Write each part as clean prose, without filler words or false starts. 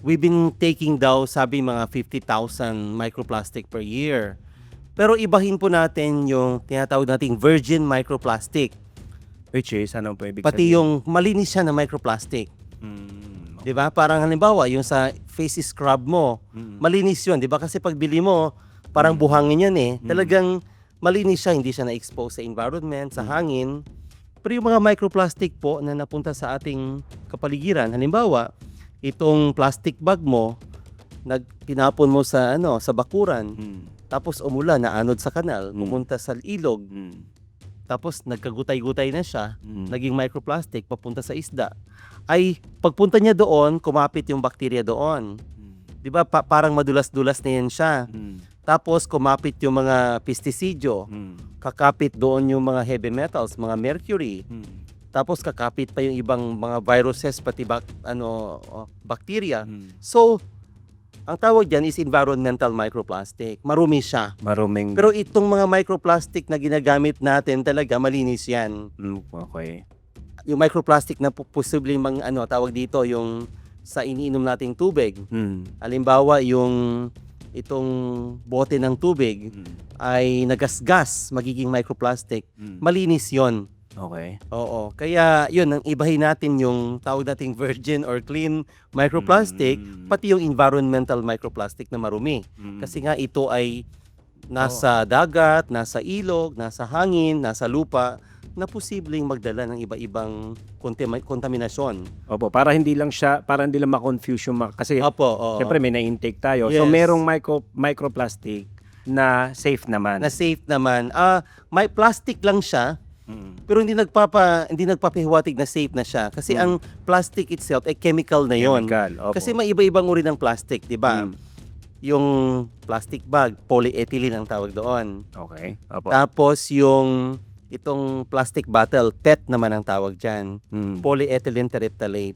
we've been taking daw, sabi mga 50,000 microplastic per year. Pero ibahin po natin yung tinatawag nating virgin microplastic. Which is, anong po ibig Pati sabihin? yung malinis siya na microplastic. Mm, 'Di ba? Parang halimbawa, yung sa face scrub mo, malinis 'yun, 'di ba? Kasi pag bili mo, parang buhangin 'yan eh. Talagang malinis siya, hindi siya na-expose sa environment, sa hangin. Pero yung mga microplastic po na napunta sa ating kapaligiran, halimbawa, itong plastic bag mo, tinapon mo sa sa bakuran, tapos umulan, naanod sa kanal, pumunta sa ilog, tapos nagkagutay-gutay na siya, naging microplastic papunta sa isda. Ay pagpunta niya doon, kumapit yung bakterya doon. 'Di ba? Parang madulas-dulas na yan siya. Tapos kumapit yung mga pestisidyo, kakapit doon yung mga heavy metals, mga mercury. Tapos kakapit pa yung ibang mga viruses pati bacteria. So, ang tawag diyan is environmental microplastic. Marumi siya. Maruming. Pero itong mga microplastic na ginagamit natin talaga malinis 'yan. Okay. Yung microplastic na posibleng tawag dito yung sa iniinom nating tubig. Halimbawa, yung itong bote ng tubig ay nagasgas, magiging microplastic. Malinis 'yon. Okay. Oo. Kaya 'yun, ang ibahin natin yung tawag nating virgin or clean microplastic, pati yung environmental microplastic na marumi. Kasi nga ito ay nasa dagat, nasa ilog, nasa hangin, nasa lupa, na posibleng magdala ng iba-ibang kontaminasyon. Opo, para hindi lang ma-confuse yung kasi Opo, oo. siyempre may na-intake tayo. So Yes. merong microplastic na safe naman. Na safe naman. May plastic lang siya, pero hindi nagpapahiwatig na safe na siya kasi ang plastic itself ay chemical na 'yon. Chemical, opo. Kasi may iba-ibang uri ng plastic, 'di ba? Yung plastic bag, polyethylene ang tawag doon. Okay. Opo. Tapos yung itong plastic bottle, PET naman ang tawag diyan. Polyethylene terephthalate.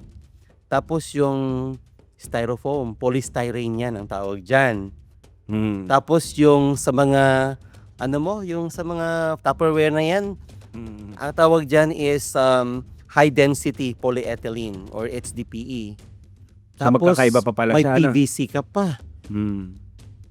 Tapos yung styrofoam, polystyrene 'yan ang tawag diyan. Tapos yung sa mga yung sa mga Tupperware na 'yan, ang tawag dyan is high density polyethylene or HDPE. So, magkakaiba pa pala may siya, ano? PVC ka pa.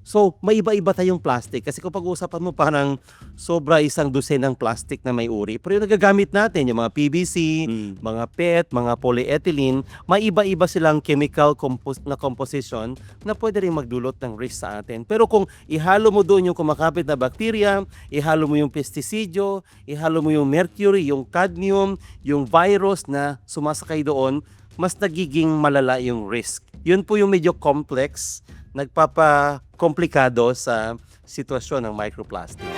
So, may iba-iba tayong plastic. Kasi kung pag-uusapan mo, parang sobra 100 ng plastic na may uri. Pero yung nagagamit natin, yung mga PVC, mga PET, mga polyethylene, may iba-iba silang chemical na composition na pwede rin magdulot ng risk sa atin. Pero kung ihalo mo doon yung kumakapit na bacteria, ihalo mo yung pestisidyo, ihalo mo yung mercury, yung cadmium, yung virus na sumasakay doon, mas nagiging malala yung risk. Yun po yung medyo complex, nagpapa-komplikado sa sitwasyon ng microplastic.